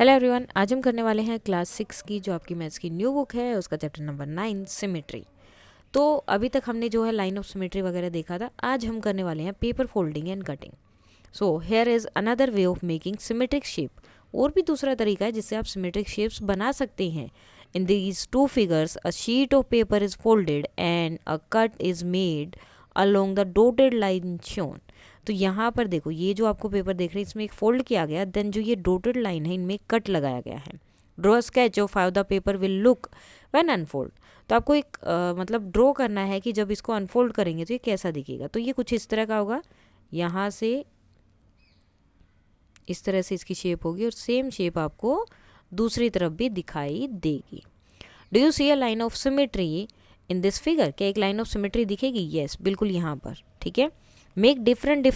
Hello everyone, आज हम करने वाले हैं क्लास 6 की जो आपकी मैथ्स की न्यू बुक है उसका चैप्टर नंबर 9 सिमेट्री। तो अभी तक हमने जो है लाइन ऑफ सिमेट्री वगैरह देखा था। आज हम करने वाले हैं paper folding and cutting. So here is another way of making symmetric shape. और भी दूसरा तरीका है जिससे आप सिमेट्रिक शेप्स बना सकते हैं। In these two figures a sheet of paper is folded and a cut is made along the dotted line shown. तो यहाँ पर देखो, ये जो आपको पेपर देख रहे हैं इसमें एक फोल्ड किया गया, देन जो ये डॉटेड लाइन है इनमें कट लगाया गया है। Draw sketch of how the paper will look when unfold. तो आपको एक मतलब ड्रॉ करना है कि जब इसको अनफोल्ड करेंगे तो ये कैसा दिखेगा। तो ये कुछ इस तरह का होगा, यहाँ से इस तरह से इसकी शेप होगी और सेम शेप आपको दूसरी तरफ भी दिखाई देगी। Do you see a line of symmetry in this figure? क्या एक लाइन ऑफ सिमेट्री दिखेगी? यस, बिल्कुल यहाँ पर। ठीक है, make different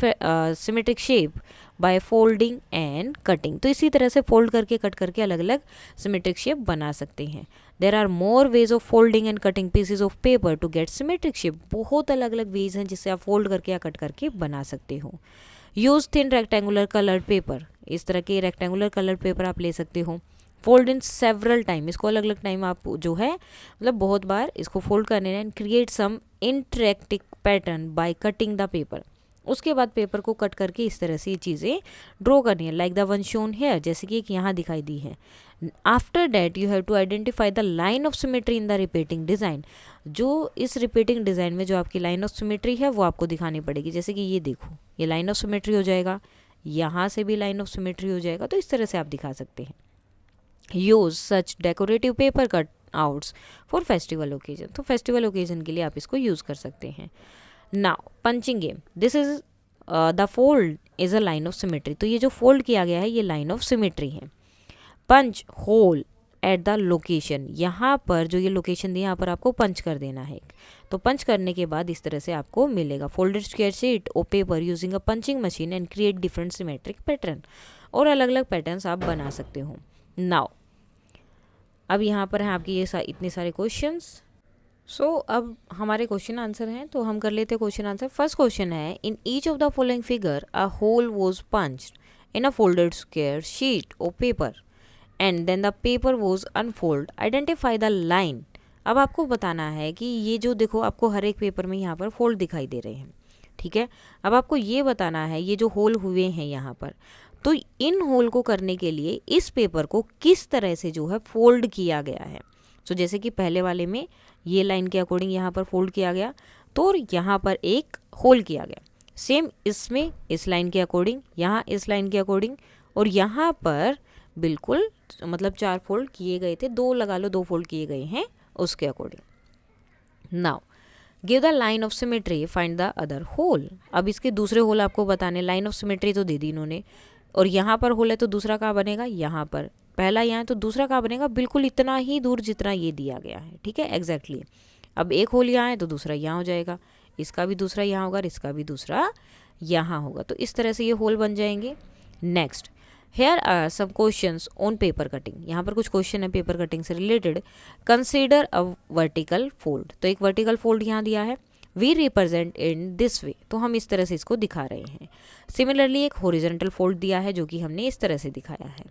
symmetric shape by folding and cutting. तो इसी तरह से फोल्ड करके कट करके अलग अलग सिमेट्रिक शेप बना सकते हैं। There are more ways of folding and cutting pieces of paper to get symmetric shape. बहुत अलग अलग वेज हैं जिससे आप फोल्ड करके या कट करके बना सकते हो। Use thin rectangular coloured paper. इस तरह के रेक्टेंगुलर कलर्ड पेपर आप ले सकते हो। Fold in several time. इसको अलग अलग टाइम आप जो है मतलब बहुत बार इसको फोल्ड करने and create some interactive pattern by cutting the paper. उसके बाद पेपर को कट करके इस तरह से ये चीज़ें ड्रॉ करनी है, like the one shown here, जैसे कि एक यहाँ दिखाई दी है। After that you have to identify the line of symmetry in the repeating design. जो इस रिपीटिंग डिज़ाइन में जो आपकी लाइन ऑफ सिमेट्री है वो आपको दिखानी पड़ेगी। जैसे कि ये देखो, ये लाइन ऑफ सिमेट्री हो जाएगा, यहाँ से भी लाइन ऑफ सिमेट्री हो जाएगा। तो इस तरह से आप दिखा सकते हैं। Use such decorative paper cut outs for festival occasion. तो फेस्टिवल ओकेजन के लिए आप इसको यूज़ कर सकते हैं। Now punching game, this is the fold is a line of symmetry. तो ये जो फोल्ड किया गया है ये लाइन ऑफ सिमेट्री है। Punch hole at the location, यहाँ पर जो ये लोकेशन दी यहाँ पर आपको पंच कर देना है। तो पंच करने के बाद इस तरह से आपको मिलेगा folded square sheet of paper using a punching machine and create different symmetric pattern. और अलग अलग पैटर्न्स आप बना सकते हो। नाउ अब यहाँ पर हैं आपकी ये इतने सारे क्वेश्चंस। सो अब हमारे क्वेश्चन आंसर हैं, तो हम कर लेते हैं क्वेश्चन आंसर। फर्स्ट क्वेश्चन है, in each of the following figure a hole was punched in a folded square sheet of paper and then the paper was unfold, identify the line. अब आपको बताना है कि ये जो देखो आपको हर एक पेपर में यहाँ पर फोल्ड दिखाई दे रहे हैं। ठीक है, अब आपको ये बताना है ये जो होल हुए हैं यहाँ पर, तो इन होल को करने के लिए इस पेपर को किस तरह से जो है फोल्ड किया गया है। तो जैसे कि पहले वाले में ये लाइन के अकॉर्डिंग यहाँ पर फोल्ड किया गया, तो यहाँ पर एक होल किया गया। सेम इसमें इस लाइन के अकॉर्डिंग, यहाँ इस लाइन के अकॉर्डिंग, और यहाँ पर बिल्कुल मतलब 4 फोल्ड किए गए थे, 2 लगा लो, 2 फोल्ड किए गए हैं उसके according. Now give the line of symmetry, find the other hole. अब इसके दूसरे होल आपको बताने, लाइन ऑफ सिमेट्री तो दे दी इन्होंने, और यहाँ पर होल है तो दूसरा कहाँ बनेगा, यहाँ पर। पहला यहाँ तो दूसरा कहाँ बनेगा, बिल्कुल इतना ही दूर जितना ये दिया गया है। ठीक है, एग्जैक्टली। अब एक होल यहाँ है तो दूसरा यहाँ हो जाएगा, इसका भी दूसरा यहाँ होगा और इसका भी दूसरा यहाँ होगा। तो इस तरह से ये होल बन जाएंगे। Next, here are some questions on paper cutting. यहाँ पर कुछ क्वेश्चन है पेपर कटिंग से related. Consider a vertical fold. तो एक वर्टिकल फोल्ड यहाँ दिया है, we represent in this way, तो हम इस तरह से इसको दिखा रहे हैं। सिमिलरली एक हॉरिजॉन्टल फोल्ड दिया है जो कि हमने इस तरह से दिखाया है।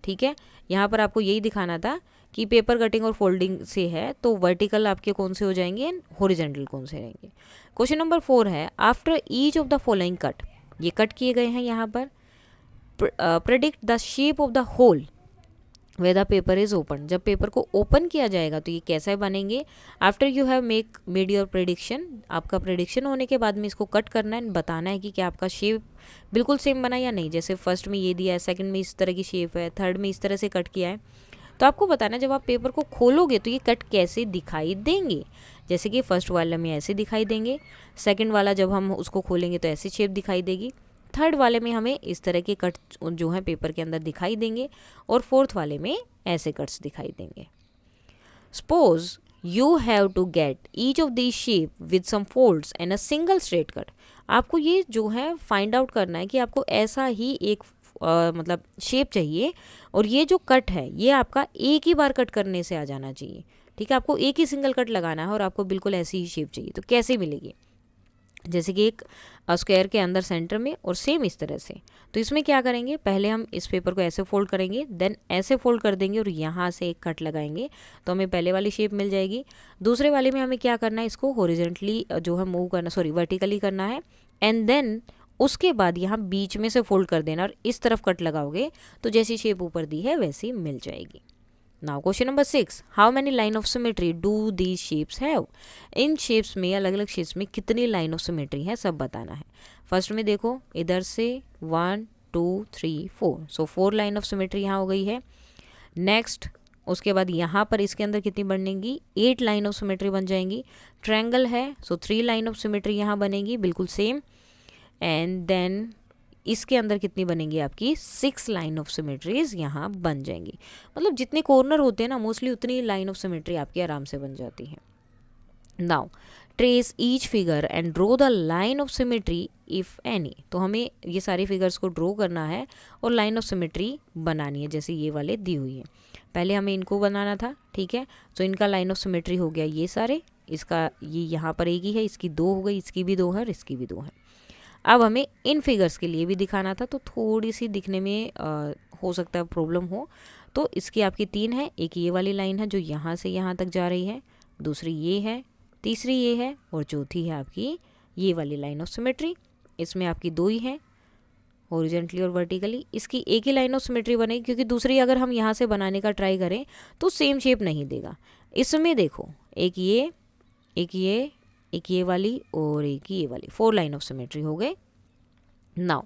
ठीक है, यहाँ पर आपको यही दिखाना था कि पेपर कटिंग और फोल्डिंग से है तो वर्टिकल आपके कौन से हो जाएंगे एंड हॉरिजॉन्टल कौन से रहेंगे। क्वेश्चन नंबर 4 है, after each of the following cut, ये कट किए गए हैं यहाँ पर, predict the shape of the hole way the paper is open. जब पेपर को ओपन किया जाएगा तो ये कैसे बनेंगे। After you have made your prediction, आपका प्रेडिक्शन होने के बाद में इसको कट करना है, बताना है कि क्या आपका शेप बिल्कुल सेम बना या नहीं। जैसे फर्स्ट में ये दिया है, सेकंड में इस तरह की शेप है, थर्ड में इस तरह से कट किया है, तो आपको बताना है जब आप पेपर को खोलोगे तो ये कट कैसे दिखाई देंगे। जैसे कि फर्स्ट वाले में ऐसे दिखाई देंगे, सेकेंड वाला जब हम उसको खोलेंगे तो ऐसी शेप दिखाई देगी, थर्ड वाले में हमें इस तरह के कट जो है पेपर के अंदर दिखाई देंगे, और फोर्थ वाले में ऐसे कट्स दिखाई देंगे। Suppose you have to get each of the shape with some folds and a single straight cut. आपको ये जो है फाइंड आउट करना है कि आपको ऐसा ही एक मतलब शेप चाहिए, और ये जो कट है ये आपका एक ही बार कट करने से आ जाना चाहिए। ठीक है, आपको एक ही सिंगल कट लगाना है और आपको बिल्कुल ऐसी ही शेप चाहिए। तो कैसे मिलेगी। जैसे कि एक स्क्वायर के अंदर सेंटर में, और सेम इस तरह से। तो इसमें क्या करेंगे, पहले हम इस पेपर को ऐसे फोल्ड करेंगे, देन ऐसे फोल्ड कर देंगे और यहाँ से एक कट लगाएंगे, तो हमें पहले वाली शेप मिल जाएगी। दूसरे वाले में हमें क्या करना है, इसको हॉरिजॉन्टली जो है मूव करना, सॉरी वर्टिकली करना है, एंड देन उसके बाद यहाँ बीच में से फोल्ड कर देना और इस तरफ कट लगाओगे तो जैसी शेप ऊपर दी है वैसी मिल जाएगी। Now question number 6, how many line of symmetry do these shapes have. In shapes में, अलग अलग शेप्स में कितनी लाइन ऑफ सिमेट्री है सब बताना है। फर्स्ट में देखो इधर से 1 2 3 4, सो 4 लाइन ऑफ सिमेट्री यहाँ हो गई है। नेक्स्ट उसके बाद यहाँ पर इसके अंदर कितनी बनेंगी, 8 लाइन ऑफ सिमेट्री बन जाएंगी। ट्रायंगल है सो 3 लाइन ऑफ सिमेट्री यहाँ बनेगी बिल्कुल सेम, एंड देन इसके अंदर कितनी बनेंगी आपकी, 6 लाइन ऑफ सिमेट्रीज यहाँ बन जाएंगी। मतलब जितने कॉर्नर होते हैं ना मोस्टली उतनी लाइन ऑफ सिमेट्री आपकी आराम से बन जाती है। Now trace each figure and draw the line of symmetry if any. तो हमें ये सारे फिगर्स को ड्रॉ करना है और लाइन ऑफ सिमेट्री बनानी है, जैसे ये वाले दी हुई है। पहले हमें इनको बनाना था, ठीक है। तो इनका लाइन ऑफ सिमेट्री हो गया ये सारे, इसका ये यहाँ पर एक ही है, इसकी 2 हो गई, इसकी भी 2 है और इसकी भी 2 है। अब हमें इन फिगर्स के लिए भी दिखाना था, तो थोड़ी सी दिखने में हो सकता है प्रॉब्लम हो। तो इसकी आपकी 3 है, एक ये वाली लाइन है जो यहाँ से यहाँ तक जा रही है, दूसरी ये है, तीसरी ये है, और चौथी है आपकी ये वाली लाइन ऑफ सिमेट्री। इसमें आपकी 2 ही है, हॉरिजॉन्टली और वर्टिकली। इसकी एक ही लाइन ऑफ सिमेट्री बनेगी, क्योंकि दूसरी अगर हम यहाँ से बनाने का ट्राई करें तो सेम शेप नहीं देगा। इसमें देखो एक ये, एक ये, एक ये वाली और एक ये वाली, 4 लाइन ऑफ सिमेट्री हो गए। Now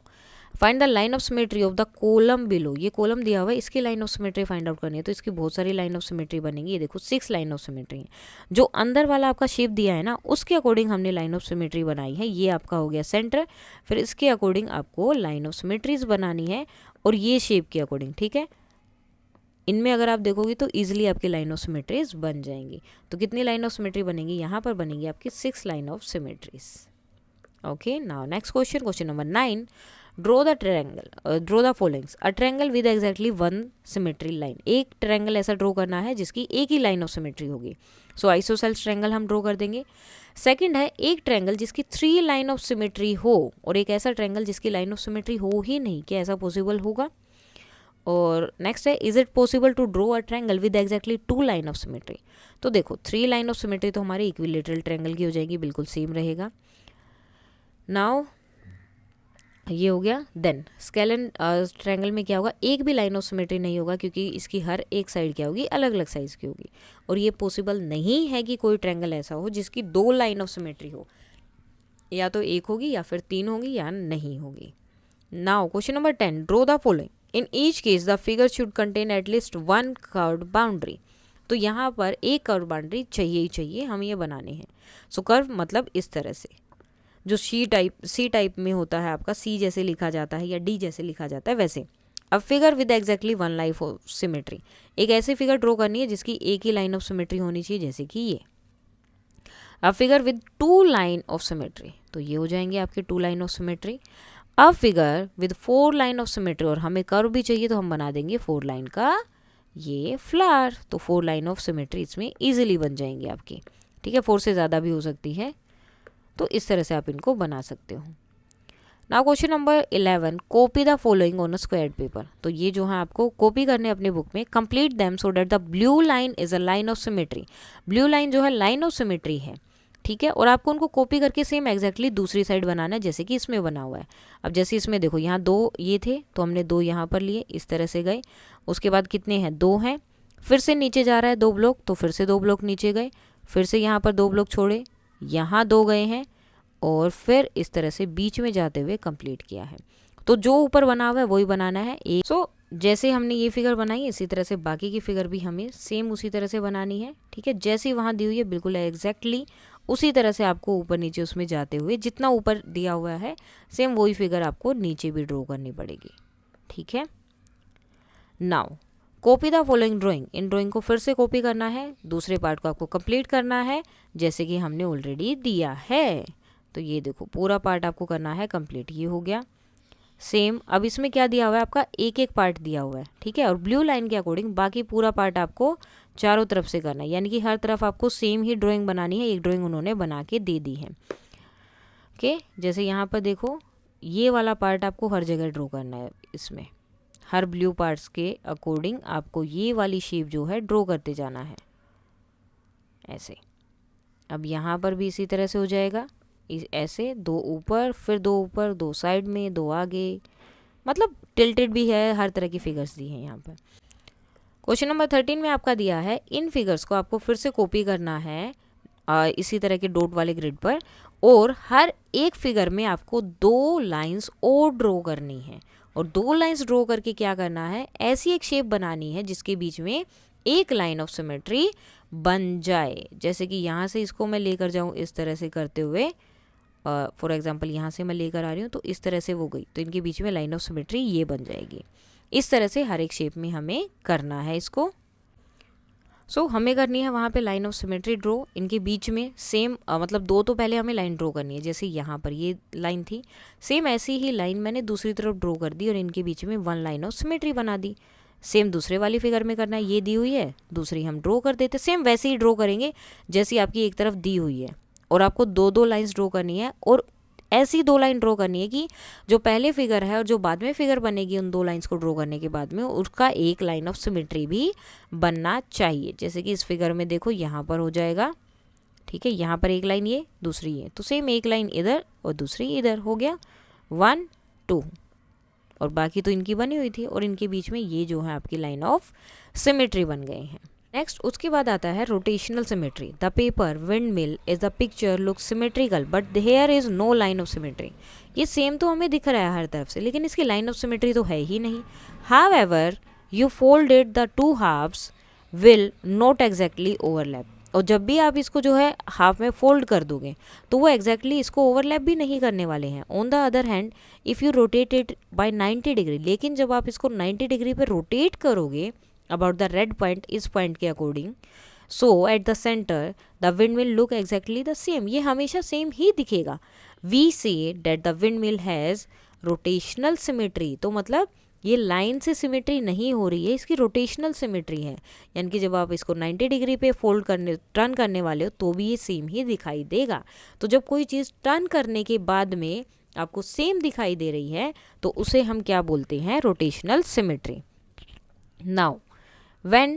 find the line of symmetry of the column below. ये कॉलम दिया हुआ है, इसकी line of symmetry find out करनी है, तो इसकी बहुत सारी लाइन ऑफ सिमेट्री बनेंगी। ये देखो 6 लाइन ऑफ सिमेट्री है। जो अंदर वाला आपका शेप दिया है ना, उसके अकॉर्डिंग हमने लाइन ऑफ सिमेट्री बनाई है। ये आपका हो गया सेंटर, फिर इसके अकॉर्डिंग आपको लाइन ऑफ सिमेट्रीज बनानी है, और ये शेप के अकॉर्डिंग, ठीक है। इनमें अगर आप देखोगे तो ईजिली आपकी लाइन ऑफ सिमेट्रीज बन जाएंगी। तो कितनी लाइन ऑफ सिमेट्री बनेगी, यहाँ पर बनेगी आपकी 6 line of symmetries. Okay, now next question, question number 9, draw the triangle, draw the followings, a triangle with exactly 1 symmetry line. एक ट्रायंगल ऐसा ड्रॉ करना है जिसकी एक ही लाइन ऑफ सिमेट्री होगी। सो आइसोसेल्स ट्रायंगल हम ड्रॉ कर देंगे। सेकंड है एक ट्रायंगल जिसकी 3 लाइन ऑफ सिमेट्री हो, और एक ऐसा ट्रायंगल जिसकी लाइन ऑफ सिमेट्री हो ही नहीं, क्या ऐसा पॉसिबल होगा। और नेक्स्ट है, is it possible to draw a triangle with exactly 2 line of symmetry. तो देखो 3 लाइन ऑफ सिमेट्री तो हमारे इक्विलेटरल ट्रायंगल की हो जाएगी, बिल्कुल सेम रहेगा। नाउ ये हो गया। देन स्केलन ट्रायंगल में क्या होगा, एक भी लाइन ऑफ सिमेट्री नहीं होगा, क्योंकि इसकी हर एक साइड क्या होगी, अलग अलग साइज की होगी। और ये पॉसिबल नहीं है कि कोई ट्रायंगल ऐसा हो जिसकी 2 लाइन ऑफ सिमेट्री हो, या तो एक होगी या फिर 3 होगी या नहीं होगी। Now question number 10, draw the following, in each case the figure should contain at least 1 curved boundary. तो यहाँ पर एक कर्व बाउंड्री चाहिए ही चाहिए, हम ये बनाने हैं। सो कर्व मतलब इस तरह से, जो सी टाइप में होता है आपका, सी जैसे लिखा जाता है या डी जैसे लिखा जाता है वैसे। अब figure with exactly 1 line of symmetry, एक ऐसी फिगर ड्रॉ करनी है जिसकी एक ही लाइन ऑफ सिमेट्री होनी चाहिए, जैसे कि ये। अब figure with 2 line of symmetry, तो ये हो जाएंगे आपके 2 लाइन ऑफ सिमेट्री। अब figure with 4 line of symmetry, और हमें कर्व भी चाहिए तो हम बना देंगे 4 लाइन का ये फ्लावर। तो 4 लाइन ऑफ सिमेट्री इसमें इजीली बन जाएंगी आपकी, ठीक है। 4 से ज़्यादा भी हो सकती है, तो इस तरह से आप इनको बना सकते हो। Now question number 11, copy the following on a squared paper. तो ये जो है आपको कॉपी करने अपने बुक में, complete them so that the blue line is a line of symmetry. Blue line जो है लाइन ऑफ सिमेट्री है, ठीक है। और आपको उनको कॉपी करके सेम एग्जैक्टली दूसरी साइड बनाना है, जैसे कि इसमें बना हुआ है। अब जैसे इसमें देखो, यहाँ 2 ये थे तो हमने 2 यहाँ पर लिए, इस तरह से गए। उसके बाद कितने हैं, 2 हैं, फिर से नीचे जा रहा है 2 ब्लॉक, तो फिर से 2 ब्लॉक नीचे गए, फिर से यहाँ पर 2 ब्लॉक छोड़े, यहाँ 2 गए हैं, और फिर इस तरह से बीच में जाते हुए कंप्लीट किया है। तो जो ऊपर बना हुआ है वही बनाना है एक। सो जैसे हमने ये फिगर बनाई, इसी तरह से बाकी की फिगर भी हमें सेम उसी तरह से बनानी है, ठीक है। जैसी वहाँ दी हुई है बिल्कुल एग्जैक्टली उसी तरह से आपको ऊपर नीचे उसमें जाते हुए, जितना ऊपर दिया हुआ है सेम वही फिगर आपको नीचे भी ड्रॉ करनी पड़ेगी, ठीक है। Now copy the following drawing, in drawing को फिर से कॉपी करना है, दूसरे पार्ट को आपको कंप्लीट करना है, जैसे कि हमने ऑलरेडी दिया है। तो ये देखो पूरा पार्ट आपको करना है कंप्लीट, ये हो गया सेम। अब इसमें क्या दिया हुआ है, आपका एक एक पार्ट दिया हुआ है, ठीक है। और ब्लू लाइन के अकॉर्डिंग बाकी पूरा पार्ट आपको चारों तरफ से करना है, यानी कि हर तरफ आपको सेम ही ड्राइंग बनानी है। एक ड्राइंग उन्होंने बना के दे दी है। ओके जैसे यहाँ पर देखो ये वाला पार्ट आपको हर जगह ड्रॉ करना है, इसमें हर ब्लू पार्ट्स के अकॉर्डिंग आपको ये वाली शेप जो है ड्रॉ करते जाना है ऐसे। अब यहाँ पर भी इसी तरह से हो जाएगा, ऐसे 2 ऊपर, फिर 2 ऊपर, 2 साइड में, 2 आगे, मतलब टिल्टेड भी है, हर तरह की फिगर्स दी हैं यहाँ पर। क्वेश्चन नंबर 13 में आपका दिया है इन फिगर्स को आपको फिर से कॉपी करना है इसी तरह के डॉट वाले ग्रिड पर, और हर एक फिगर में आपको 2 लाइंस और ड्रॉ करनी है, और 2 लाइंस ड्रॉ करके क्या करना है, ऐसी एक शेप बनानी है जिसके बीच में एक लाइन ऑफ सिमेट्री बन जाए। जैसे कि यहाँ से इसको मैं लेकर जाऊँ इस तरह से करते हुए, फॉर एग्जांपल यहाँ से मैं लेकर आ रही हूँ तो इस तरह से वो गई, तो इनके बीच में लाइन ऑफ सिमेट्री ये बन जाएगी। इस तरह से हर एक शेप में हमें करना है इसको। सो हमें करनी है वहाँ पे लाइन ऑफ सिमेट्री ड्रॉ, इनके बीच में सेम मतलब 2 तो पहले हमें लाइन ड्रॉ करनी है, जैसे यहाँ पर ये लाइन थी, सेम ऐसी ही लाइन मैंने दूसरी तरफ ड्रॉ कर दी और इनके बीच में 1 लाइन ऑफ सिमेट्री बना दी। सेम दूसरे वाली फिगर में करना है, ये दी हुई है, दूसरी हम ड्रॉ कर देते, सेम वैसे ही ड्रॉ करेंगे जैसी आपकी एक तरफ दी हुई है, और आपको 2 लाइन्स ड्रॉ करनी है, और ऐसी 2 लाइन ड्रॉ करनी है कि जो पहले फिगर है और जो बाद में फिगर बनेगी उन 2 लाइंस को ड्रॉ करने के बाद में उसका एक लाइन ऑफ सिमेट्री भी बनना चाहिए। जैसे कि इस फिगर में देखो यहाँ पर हो जाएगा, ठीक है, यहाँ पर एक लाइन ये, दूसरी ये, तो सेम एक लाइन इधर और दूसरी इधर, हो गया 1 2, और बाकी तो इनकी बनी हुई थी, और इनके बीच में ये जो है आपकी लाइन ऑफ सिमेट्री बन गए हैं। नेक्स्ट उसके बाद आता है rotational symmetry. The paper wind mill is the picture look symmetrical but here is no line of symmetry. ये सेम तो हमें दिख रहा है हर तरफ से, लेकिन इसकी लाइन ऑफ सिमेट्री तो है ही नहीं। However you folded the 2 halves will not exactly overlap. और जब भी आप इसको जो है हाफ में फोल्ड कर दोगे तो वो एग्जैक्टली इसको ओवरलैप भी नहीं करने वाले हैं। On the other hand if you rotate it by 90 degree, लेकिन जब आप इसको 90 डिग्री पर रोटेट करोगे अबाउट द रेड पॉइंट, इस पॉइंट के according, so at the centre the windmill look exactly the same. ये हमेशा सेम ही दिखेगा। We say that the windmill has rotational symmetry, तो मतलब ये लाइन से सिमेट्री नहीं हो रही है, इसकी रोटेशनल सिमेट्री है, यानी कि जब आप इसको 90 डिग्री पे फोल्ड करने टर्न करने वाले हो तो भी ये सेम ही दिखाई देगा। तो जब कोई चीज़ टर्न करने के बाद में आपको सेम दिखाई दे रही है तो उसे हम क्या बोलते हैं, rotational symmetry. Now when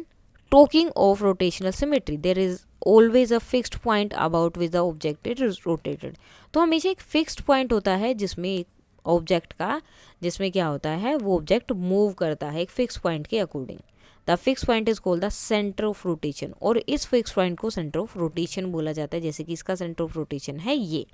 talking of rotational symmetry there is always a fixed point about which the object is rotated। तो हमेशा एक फिक्स्ड पॉइंट होता है जिसमें एक ऑब्जेक्ट का, जिसमें क्या होता है, वो ऑब्जेक्ट मूव करता है एक फिक्स पॉइंट के according. The fix point is called the centre of rotation, और इस फिक्स पॉइंट को सेंटर ऑफ रोटेशन बोला जाता है, जैसे कि इसका सेंटर ऑफ रोटेशन है ये।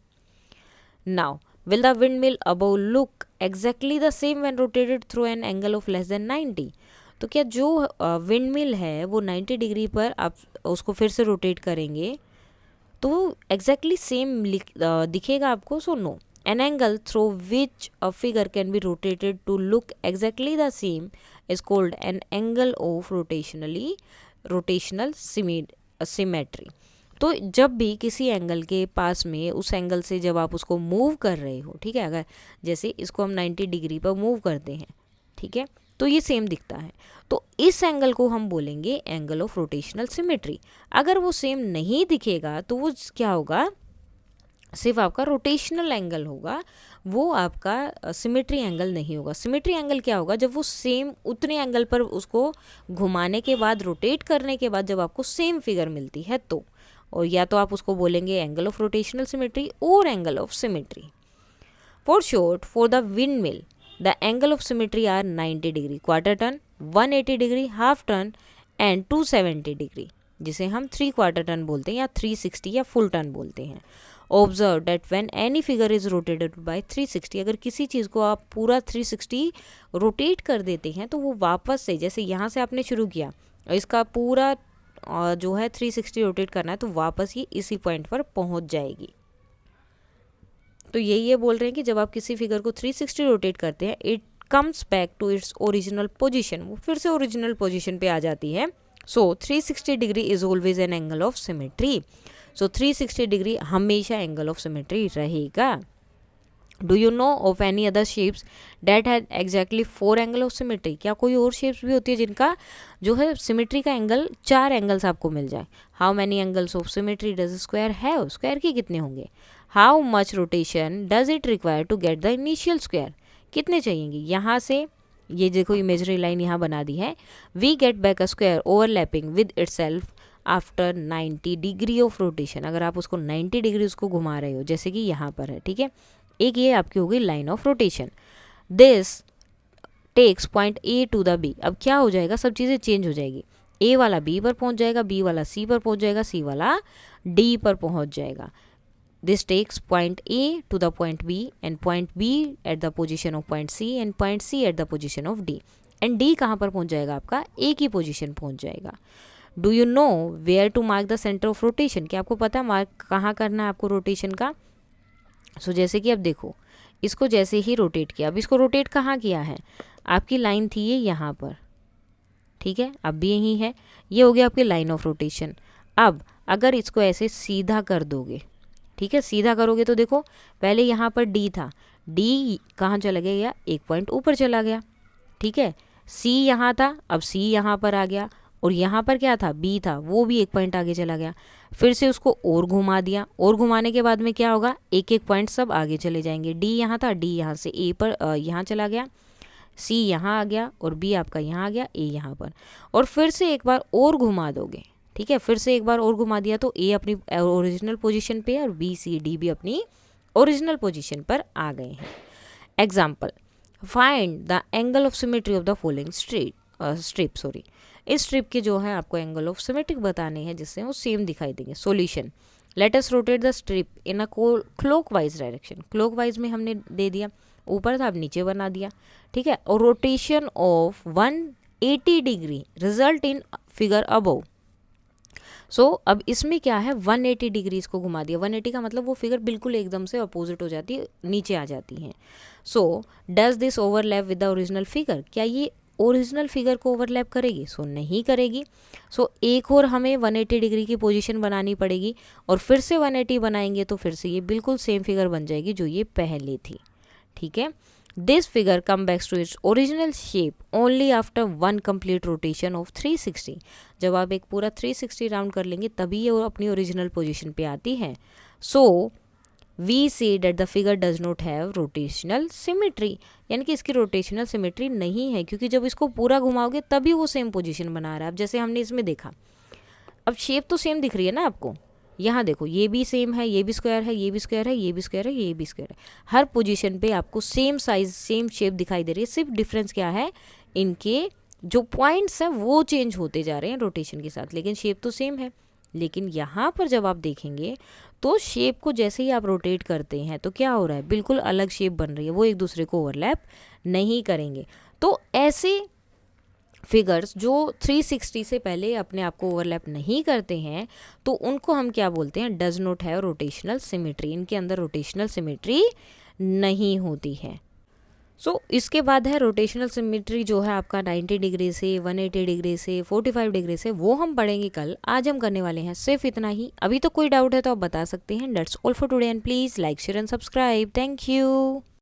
Now will the wind mill above look exactly the same when rotated through an angle of less than 90। तो क्या जो विंड मिल है वो 90 डिग्री पर आप उसको फिर से रोटेट करेंगे तो वो एग्जैक्टली सेम दिखेगा आपको। So no, an angle through which a figure can be rotated to look exactly the same is called an angle of rotational symmetry. तो जब भी किसी एंगल के पास में, उस एंगल से जब आप उसको मूव कर रहे हो, ठीक है, अगर जैसे इसको हम 90 डिग्री पर मूव करते हैं, ठीक है, तो ये सेम दिखता है, तो इस एंगल को हम बोलेंगे एंगल ऑफ रोटेशनल सिमेट्री। अगर वो सेम नहीं दिखेगा तो वो क्या होगा, सिर्फ आपका रोटेशनल एंगल होगा, वो आपका सिमेट्री एंगल नहीं होगा। सिमेट्री एंगल क्या होगा, जब वो सेम उतने एंगल पर उसको घुमाने के बाद, रोटेट करने के बाद जब आपको सेम फिगर मिलती है तो, और या तो आप उसको बोलेंगे एंगल ऑफ रोटेशनल सिमेट्री और angle of symmetry. For short, for the wind mill the angle of symmetry are 90 degree, quarter turn, 180 degree, half turn and 270 degree, जिसे हम 3 quarter turn बोलते हैं या 360 या full turn बोलते हैं। Observe that when any figure is rotated by 360, अगर किसी चीज़ को आप पूरा 360 रोटेट कर देते हैं तो वो वापस से, जैसे यहाँ से आपने शुरू किया और इसका पूरा जो है 360 रोटेट करना है, तो वापस ही इसी पॉइंट पर पहुँच जाएगी। तो ये बोल रहे हैं कि जब आप किसी फिगर को 360 रोटेट करते हैं, it comes back to its original position, वो फिर से ओरिजिनल पोजीशन पे आ जाती है। So 360 degree is always an angle of symmetry. So 360 degree हमेशा एंगल ऑफ सिमेट्री रहेगा। Do you know of any other shapes that had exactly 4 angle of symmetry? क्या कोई और शेप्स भी होती है जिनका जो है सिमेट्री का एंगल 4 एंगल्स आपको मिल जाए? How many angles of symmetry does square have? Square के कितने होंगे? How much rotation does it require to get the initial square, कितने चाहिएंगे, यहाँ से ये देखो इमेजरी लाइन यहाँ बना दी है, we get back a square overlapping with itself after 90 degree of rotation, अगर आप उसको 90 डिग्री उसको घुमा रहे हो जैसे कि यहाँ पर है, ठीक है। एक ये आपकी हो गई line of rotation. This takes point A to the B, अब क्या हो जाएगा, सब चीज़ें चेंज हो जाएगी, ए वाला बी पर पहुंच जाएगा, बी वाला सी पर पहुंच जाएगा, सी वाला डी पर पहुंच जाएगा। This takes point A to the point B and point B at the position of point C and point C at the position of D, and D कहाँ पर पहुंच जाएगा, आपका ए की पोजिशन पहुंच जाएगा। Do you know where to mark the centre of rotation, क्या आपको पता है मार्क कहाँ करना है आपको रोटेशन का। सो जैसे कि अब देखो इसको जैसे ही रोटेट किया, अब इसको रोटेट कहाँ किया है, आपकी लाइन थी ये यहाँ पर, ठीक है, अब भी यही है, ये हो गया आपकी लाइन ऑफ रोटेशन। अब अगर इसको ऐसे सीधा कर दोगे, ठीक है, सीधा करोगे तो देखो पहले यहाँ पर डी था, डी कहाँ चला गया, एक पॉइंट ऊपर चला गया, ठीक है, सी यहाँ था, अब सी यहाँ पर आ गया, और यहाँ पर क्या था, बी था, वो भी एक पॉइंट आगे चला गया, फिर से उसको और घुमा दिया, और घुमाने के बाद में क्या होगा, एक एक पॉइंट सब आगे चले जाएंगे, डी यहाँ था, डी यहाँ से ए पर यहाँ चला गया, सी यहाँ आ गया, और बी आपका यहाँ आ गया, ए यहाँ पर, और फिर से एक बार और घुमा दोगे, ठीक है, फिर से एक बार और घुमा दिया तो ए अपनी ओरिजिनल पोजीशन पे और बी सी डी भी अपनी ओरिजिनल पोजीशन पर आ गए हैं। Example, find the angle of symmetry of the following strip, sorry, इस स्ट्रिप के जो है आपको एंगल ऑफ सिमेट्रिक बताने हैं जिससे वो सेम दिखाई देंगे। Solution, let us rotate the strip in a clockwise direction, clockwise में हमने दे दिया, ऊपर था अब नीचे बना दिया, ठीक है, और rotation of 180 degree result in figure above. So अब इसमें क्या है, 180 डिग्री इसको घुमा दिया, 180 का मतलब वो फिगर बिल्कुल एकदम से अपोजिट हो जाती है, नीचे आ जाती है। So does this overlap with the original figure, क्या ये ओरिजिनल फिगर को ओवरलैप करेगी, सो नहीं करेगी। सो एक और हमें 180 डिग्री की पोजीशन बनानी पड़ेगी, और फिर से 180 बनाएंगे तो फिर से ये बिल्कुल सेम फिगर बन जाएगी जो ये पहले थी, ठीक है। This figure come backs to its original shape only after one complete rotation of 360, जब आप एक पूरा 360 राउंड कर लेंगे तभी ये अपनी ओरिजिनल पोजीशन पे आती है। So we see that the figure does not have rotational symmetry, यानी कि इसकी रोटेशनल सिमेट्री नहीं है, क्योंकि जब इसको पूरा घुमाओगे तभी वो सेम पोजीशन बना रहा है। अब जैसे हमने इसमें देखा, अब शेप तो सेम दिख रही है ना आपको, यहाँ देखो ये भी सेम है, ये भी स्क्वायर है, ये भी स्क्वायर है, ये भी स्क्वायर है, ये भी स्क्वायर है, हर पोजीशन पे आपको सेम साइज सेम शेप दिखाई दे रही है। सिर्फ डिफरेंस क्या है, इनके जो पॉइंट्स हैं वो चेंज होते जा रहे हैं रोटेशन के साथ, लेकिन शेप तो सेम है। लेकिन यहाँ पर जब आप देखेंगे तो शेप को जैसे ही आप रोटेट करते हैं तो क्या हो रहा है, बिल्कुल अलग शेप बन रही है, वो एक दूसरे को ओवरलैप नहीं करेंगे। तो ऐसे फिगर्स जो 360 से पहले अपने आप को ओवरलैप नहीं करते हैं तो उनको हम क्या बोलते हैं, does not have rotational symmetry, इनके अंदर रोटेशनल सिमेट्री नहीं होती है। सो इसके बाद है रोटेशनल सिमेट्री जो है आपका 90 डिग्री से, 180 डिग्री से, 45 डिग्री से, वो हम पढ़ेंगे कल। आज हम करने वाले हैं सिर्फ इतना ही। अभी तो कोई डाउट है तो आप बता सकते हैं। That's all for today and please like share and subscribe. Thank you.